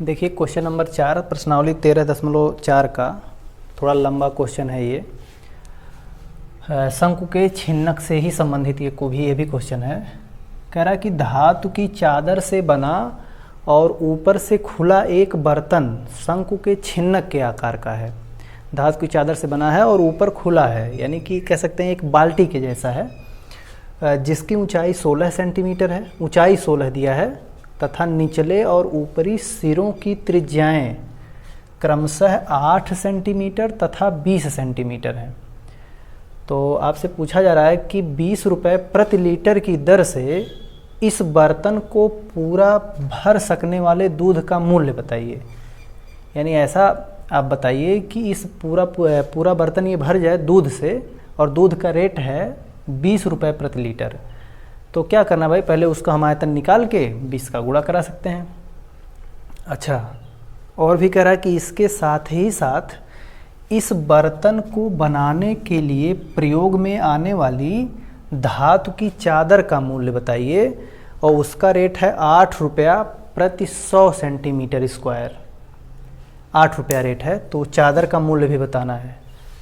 देखिए question number 4 प्रश्नावली 13.4 का थोड़ा लंबा क्वेश्चन है ये। शंकु के छिन्नक से ही संबंधित ये भी क्वेश्चन है। कह रहा है कि धातु की चादर से बना और ऊपर से खुला एक बर्तन शंकु के छिन्नक के आकार का है। धातु की चादर से बना है और ऊपर खुला है, यानी कि कह सकते हैं एक बाल्टी के जैसा है, जिसकी ऊंचाई 16 सेंटीमीटर है, ऊंचाई 16 दिया है, तथा निचले और ऊपरी सिरों की त्रिज्याएं क्रमशः 8 सेंटीमीटर तथा 20 सेंटीमीटर हैं। तो आपसे पूछा जा रहा है कि 20 रुपये प्रति लीटर की दर से इस बर्तन को पूरा भर सकने वाले दूध का मूल्य बताइए। यानी ऐसा आप बताइए कि इस पूरा बर्तन ये भर जाए दूध से, और दूध का रेट है 20 रुपये प्रति लीटर। तो क्या करना भाई, पहले उसका हम आयतन निकाल के 20 का गुणा करा सकते हैं। अच्छा, और भी कह रहा है कि इसके साथ ही साथ इस बर्तन को बनाने के लिए प्रयोग में आने वाली धातु की चादर का मूल्य बताइए, और उसका रेट है 8 रुपया प्रति 100 सेंटीमीटर स्क्वायर। 8 रुपया रेट है, तो चादर का मूल्य भी बताना है।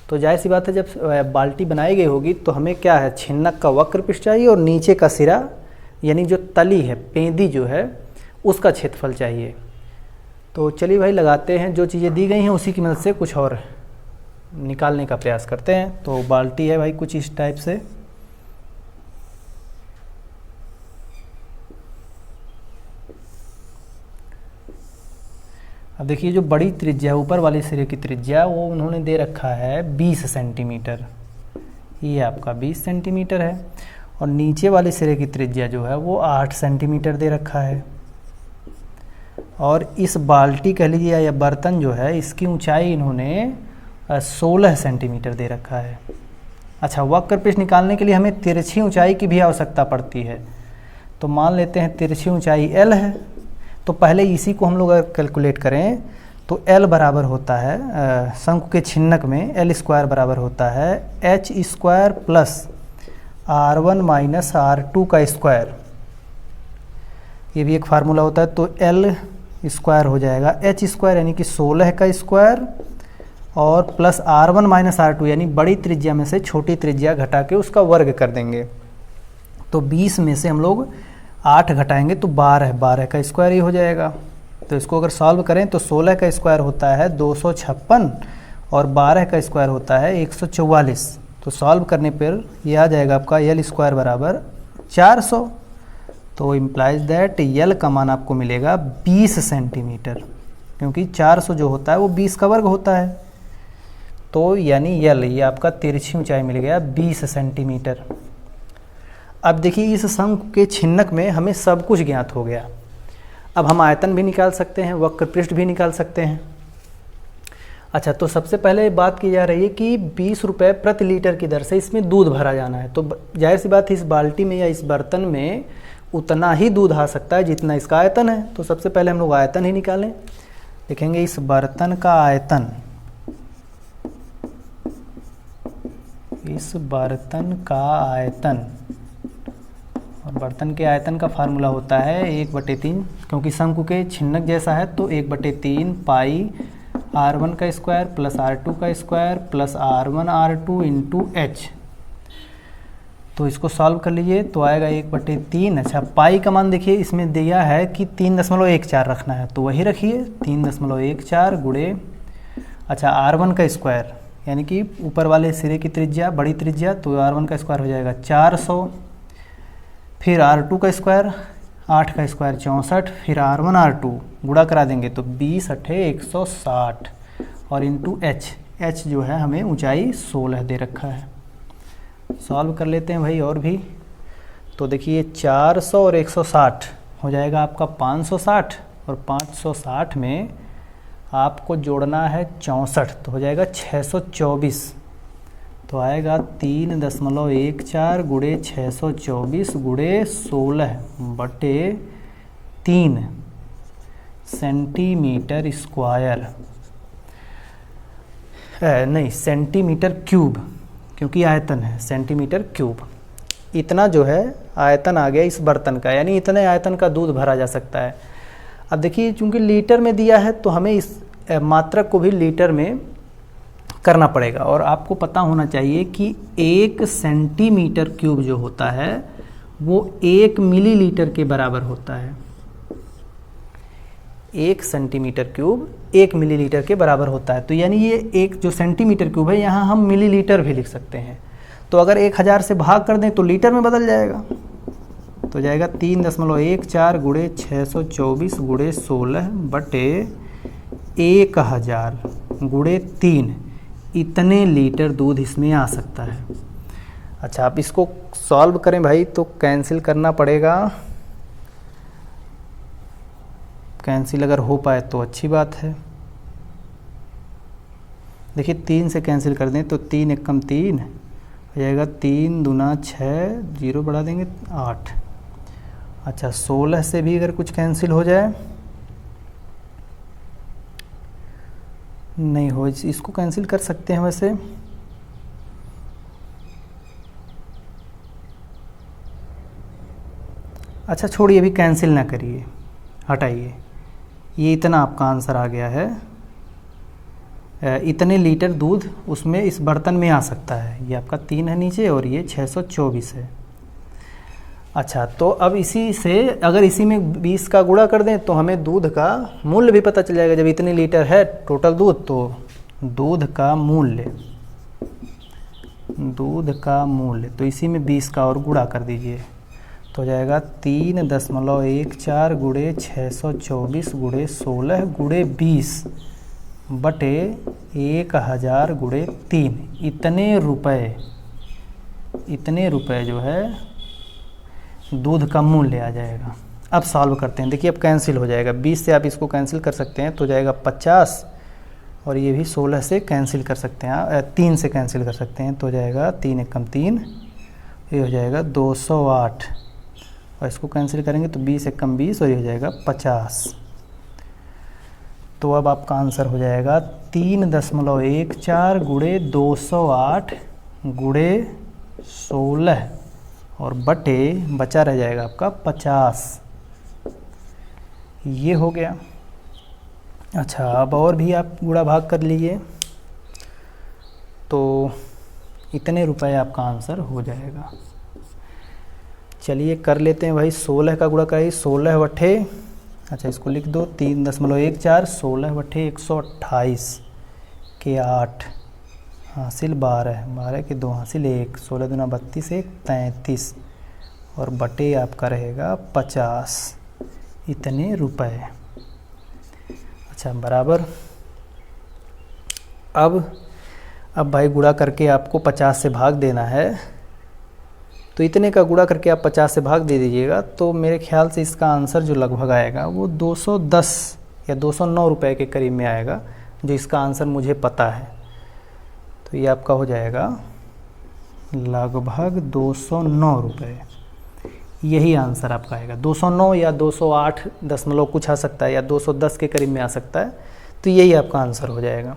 तो जाहिर सी बात है, जब बाल्टी बनाई गई होगी तो हमें क्या है, छिन्नक का वक्र पृष्ठ चाहिए और नीचे का सिरा यानी जो तली है, पेंदी जो है, उसका क्षेत्रफल चाहिए। तो चलिए भाई लगाते हैं, जो चीज़ें दी गई हैं उसी की मदद से कुछ और निकालने का प्रयास करते हैं। तो बाल्टी है भाई कुछ इस टाइप से, अब देखिए जो बड़ी त्रिज्या, ऊपर वाले सिरे की त्रिज्या, वो उन्होंने दे रखा है 20 सेंटीमीटर, ये आपका 20 सेंटीमीटर है, और नीचे वाले सिरे की त्रिज्या जो है वो 8 सेंटीमीटर दे रखा है। और इस बाल्टी कह लीजिए या बर्तन जो है, इसकी ऊंचाई इन्होंने 16 सेंटीमीटर दे रखा है। अच्छा, वक्र पृष्ठ निकालने के लिए हमें तिरछी ऊंचाई की भी आवश्यकता पड़ती है। तो मान लेते हैं तिरछी ऊंचाई L है, तो पहले इसी को हम लोग अगर कैलकुलेट करें तो L बराबर होता है, शंकु के छिन्नक में L स्क्वायर बराबर होता है H square plus R1 minus R2 का स्क्वायर। ये भी एक फार्मूला होता है। तो L स्क्वायर हो जाएगा H स्क्वायर यानी कि 16 का स्क्वायर, और प्लस R1 माइनस R2 यानी बड़ी त्रिज्या में से छोटी त्रिज्या घटा के उसका वर्ग कर देंगे। तो 20 में से हम लोग 8 घटाएंगे तो 12 का स्क्वायर ही हो जाएगा। तो इसको अगर सॉल्व करें तो 16 का स्क्वायर होता है 256 और 12 का स्क्वायर होता है 144। तो सॉल्व करने पर यह आ जाएगा आपका L स्क्वायर बराबर 400। तो इम्प्लाइज दैट L का मान आपको मिलेगा 20 सेंटीमीटर, क्योंकि 400 जो होता है वो 20 का वर्ग होता है। तो यानी L ये आपका तिरछी ऊंचाई मिल गया 20 सेंटीमीटर। अब देखिए इस शंकु के छिन्नक में हमें सब कुछ ज्ञात हो गया। अब हम आयतन भी निकाल सकते हैं, वक्र पृष्ठ भी निकाल सकते हैं। अच्छा, तो सबसे पहले बात की जा रही है कि 20 रुपये प्रति लीटर की दर से इसमें दूध भरा जाना है। तो जाहिर सी बात है, इस बाल्टी में या इस बर्तन में उतना ही दूध आ सकता है जितना इसका आयतन है। तो सबसे पहले हम लोग आयतन ही निकालें। देखेंगे इस बर्तन का आयतन, इस बर्तन का आयतन, और बर्तन के आयतन का फार्मूला होता है 1/3, क्योंकि शंकु के छिन्नक जैसा है तो 1/3 पाई R1 का स्क्वायर प्लस R2 का square plus R1 R2 into H। तो इसको सॉल्व कर लीजिए तो आएगा 1/3। अच्छा, पाई का मान देखिए इसमें दिया है कि 3.14 रखना है, तो वही रखिए 3.14 गुणे, अच्छा R1 का स्क्वायर यानी कि ऊपर वाले सिरे की त्रिज्या, बड़ी त्रिज्या, तो R1 का स्क्वायर हो जाएगा 400, फिर R2 का स्क्वायर, 8 का स्क्वायर 64, फिर R1 R2 गुणा करा देंगे तो 20 अठे 160, और इंटू H जो है हमें ऊंचाई 16 दे रखा है। सॉल्व कर लेते हैं भाई और भी। तो देखिए 400 और 160 हो जाएगा आपका 560, और 560 में आपको जोड़ना है 64, तो हो जाएगा 624। तो आएगा 3.14 गुणे 624 गुणे 16/3 सेंटीमीटर स्क्वायर, नहीं सेंटीमीटर क्यूब, क्योंकि आयतन है सेंटीमीटर क्यूब। इतना जो है आयतन आ गया इस बर्तन का, यानी इतने आयतन का दूध भरा जा सकता है। अब देखिए चूँकि लीटर में दिया है तो हमें इस मात्रक को भी लीटर में करना पड़ेगा, और आपको पता होना चाहिए कि 1 सेंटीमीटर क्यूब जो होता है वो 1 मिलीलीटर के बराबर होता है। 1 सेंटीमीटर क्यूब 1 मिलीलीटर के बराबर होता है। तो यानी ये एक जो सेंटीमीटर क्यूब है यहाँ हम मिलीलीटर भी लिख सकते हैं। तो अगर 1000 से भाग कर दें तो लीटर में बदल जाएगा, तो जाएगा 3.14 गुणे 624 गुणे 16 बटे 1000 गुणे 3, इतने लीटर दूध इसमें आ सकता है। अच्छा, आप इसको सॉल्व करें भाई तो कैंसिल करना पड़ेगा। कैंसिल अगर हो पाए तो अच्छी बात है। देखिए 3 से कैंसिल कर दें तो 3 एकम 3 हो जाएगा, 3 दूना 6, 0 बढ़ा देंगे 8। अच्छा, 16 से भी अगर कुछ कैंसिल हो जाए, नहीं हो, इसको कैंसिल कर सकते हैं वैसे। अच्छा छोड़िए, अभी कैंसिल ना करिए, हटाइए। ये इतना आपका आंसर आ गया है, इतने लीटर दूध उसमें इस बर्तन में आ सकता है। ये आपका 3 है नीचे और ये 624 है। अच्छा, तो अब इसी से अगर इसी में 20 का गुणा कर दें तो हमें दूध का मूल्य भी पता चल जाएगा। जब इतने लीटर है टोटल दूध, तो दूध का मूल्य तो इसी में 20 का और गुणा कर दीजिए, तो हो जाएगा 3.14 गुणे 624 गुणे 16 गुणे 20 बटे 1000 गुणे 3, इतने रुपए जो है दूध का मूल्य आ जाएगा। अब सॉल्व करते हैं। देखिए अब कैंसिल हो जाएगा, 20 से आप इसको कैंसिल कर सकते हैं तो जाएगा 50, और ये भी 16 से कैंसिल कर सकते हैं, 3 से कैंसिल कर सकते हैं तो जाएगा 3 एकम 3, ये हो जाएगा 208, और इसको कैंसिल करेंगे तो 20 एकम 20 और ये हो जाएगा 50। तो अब आपका आंसर हो जाएगा 3.14 गुणे 208 गुणे 16 और बटे बचा रह जाएगा आपका 50। ये हो गया। अच्छा, अब और भी आप गुणा भाग कर लीजिए तो इतने रुपए आपका आंसर हो जाएगा। चलिए कर लेते हैं भाई, 16 का गुणा करिए, 16 बटे, अच्छा इसको लिख दो, 3.14 16 बटे 128 के 8 हासिल 12 के 2 हासिल 1, 16 दूना 32 1 33 और बटे आपका रहेगा 50, इतने रुपए। अच्छा बराबर। अब भाई गुणा करके आपको 50 से भाग देना है, तो इतने का गुणा करके आप 50 से भाग दे दीजिएगा, तो मेरे ख्याल से इसका आंसर जो लगभग आएगा वो 210 या 209 रुपए के करीब में आएगा, जो इसका आंसर मुझे पता है। तो ये आपका हो जाएगा लगभग 209 रुपये, यही आंसर आपका आएगा। 209 या 208 दशमलव कुछ आ सकता है, या 210 के करीब में आ सकता है, तो यही आपका आंसर हो जाएगा।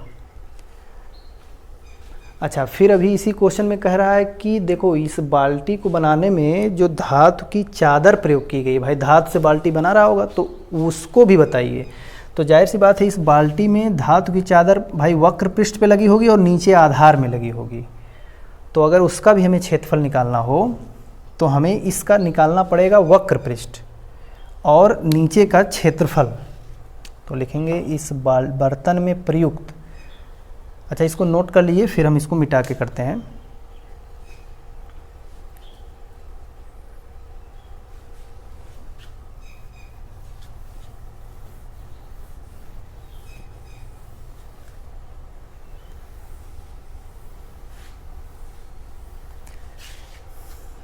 अच्छा, फिर अभी इसी क्वेश्चन में कह रहा है कि देखो इस बाल्टी को बनाने में जो धातु की चादर प्रयोग की गई, भाई धातु से बाल्टी बना रहा होगा तो उसको भी बताइए। तो जाहिर सी बात है इस बाल्टी में धातु की चादर भाई वक्र पृष्ठ पे लगी होगी और नीचे आधार में लगी होगी। तो अगर उसका भी हमें क्षेत्रफल निकालना हो तो हमें इसका निकालना पड़ेगा वक्र पृष्ठ और नीचे का क्षेत्रफल। तो लिखेंगे इस बर्तन में प्रयुक्त, अच्छा इसको नोट कर लीजिए, फिर हम इसको मिटा के करते हैं।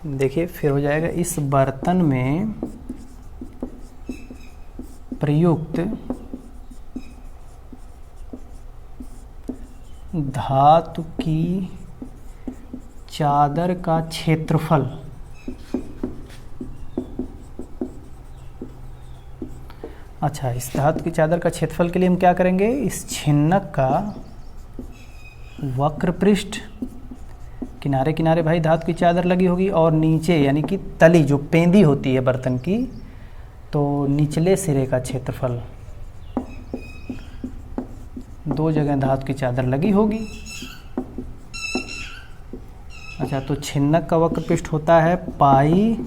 देखिए फिर हो जाएगा इस बर्तन में प्रयुक्त धातु की चादर का क्षेत्रफल। अच्छा, इस धातु की चादर का क्षेत्रफल के लिए हम क्या करेंगे, इस छिन्नक का वक्र पृष्ठ, किनारे किनारे भाई धातु की चादर लगी होगी और नीचे यानी कि तली जो पेंदी होती है बर्तन की, तो निचले सिरे का क्षेत्रफल, दो जगह धातु की चादर लगी होगी। अच्छा, तो छिन्नक का वक्र पृष्ठ होता है पाई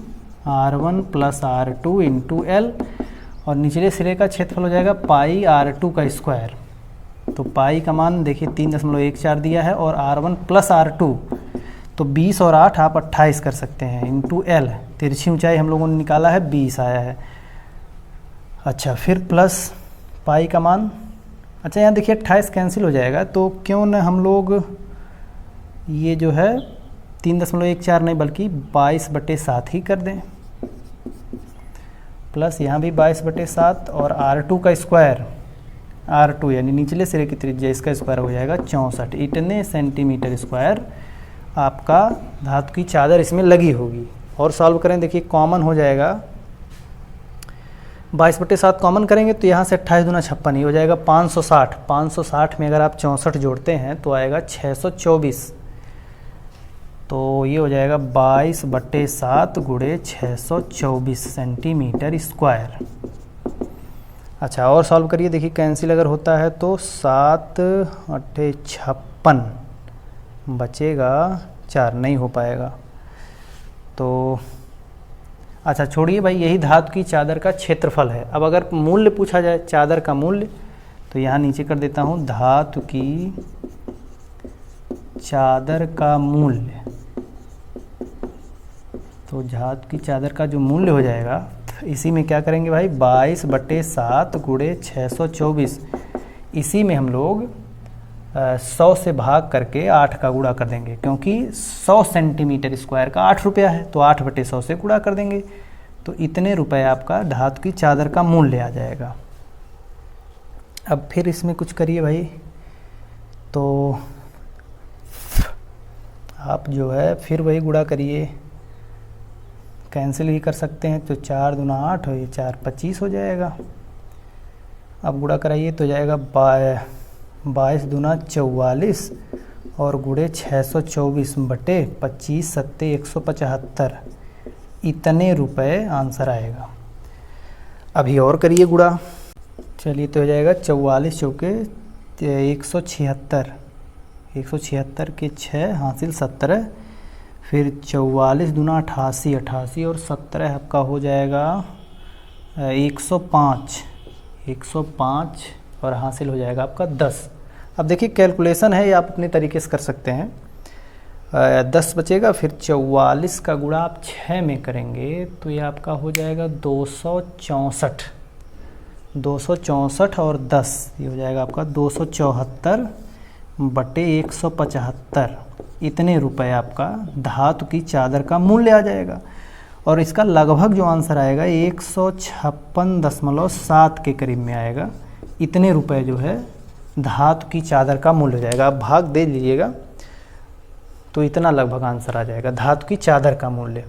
r1 plus r2 into L, और निचले सिरे का क्षेत्रफल हो जाएगा पाई r2 का स्क्वायर। तो पाई का मान देखिए 3.14 दिया है, और r1 प्लस r2 तो 20 और 8 आप 28 कर सकते हैं, इंटू एल, तिरछी ऊंचाई हम लोगों ने निकाला है 20 आया है। अच्छा, फिर प्लस पाई का मान, अच्छा यहाँ देखिए 28 कैंसिल हो जाएगा, तो क्यों न हम लोग ये जो है 3.14 नहीं बल्कि 22/7 ही कर दें, प्लस यहाँ भी 22/7, और r2 का स्क्वायर, r2 यानी निचले सिरे की त्रिज्या, इसका स्क्वायर हो जाएगा 64। इतने सेंटीमीटर स्क्वायर आपका धातु की चादर इसमें लगी होगी। और सॉल्व करें, देखिए कॉमन हो जाएगा, 22/7 कॉमन करेंगे तो यहाँ से 28 दूना 56 ही हो जाएगा 560। 560 में अगर आप 64 जोड़ते हैं तो आएगा 624। तो ये हो जाएगा 22/7 गुणे 624 सेंटीमीटर स्क्वायर। अच्छा, और सॉल्व करिए, देखिए कैंसिल अगर होता है तो 7 8 56 बचेगा 4, नहीं हो पाएगा। तो अच्छा छोड़िए भाई, यही धातु की चादर का क्षेत्रफल है। अब अगर मूल्य पूछा जाए, चादर का मूल्य, तो यहाँ नीचे कर देता हूँ धातु की चादर का मूल्य। तो धातु की चादर का जो मूल्य हो जाएगा, इसी में क्या करेंगे भाई, 22/7 गुणे 624, इसी में हम लोग 100 से भाग करके 8 का गुणा कर देंगे, क्योंकि 100 सेंटीमीटर स्क्वायर का 8 रुपया है, तो 8/100 से गुणा कर देंगे, तो इतने रुपए आपका धातु की चादर का मूल्य आ जाएगा। अब फिर इसमें कुछ करिए भाई, तो आप जो है फिर वही गुणा करिए, कैंसिल भी कर सकते हैं, तो 4 दूना 8 और ये 4 25 हो जाएगा। अब गुणा कराइए तो जाएगा 22 दूना 44 और गुणे 624 बटे 25 सत्ते 175, इतने रुपए आंसर आएगा। अभी और करिए गुणा, चलिए तो हो जाएगा 44 चौके 176, 176 के 6 हासिल 17, फिर 44 दूना 88, 88 और 17 आपका हो जाएगा 105, 105 और हासिल हो जाएगा आपका 10। अब देखिए कैलकुलेशन है, ये आप अपने तरीके से कर सकते हैं। 10 बचेगा, फिर 44 का गुणा आप 6 में करेंगे तो ये आपका हो जाएगा 264, 264 और 10, ये हो जाएगा आपका 274 बटे 175, इतने रुपए आपका धातु की चादर का मूल्य आ जाएगा। और इसका लगभग जो आंसर आएगा 156.7 के करीब में आएगा। इतने रुपए जो है धातु की चादर का मूल्य हो जाएगा। आप भाग दे लीजिएगा तो इतना लगभग आंसर आ जाएगा धातु की चादर का मूल्य।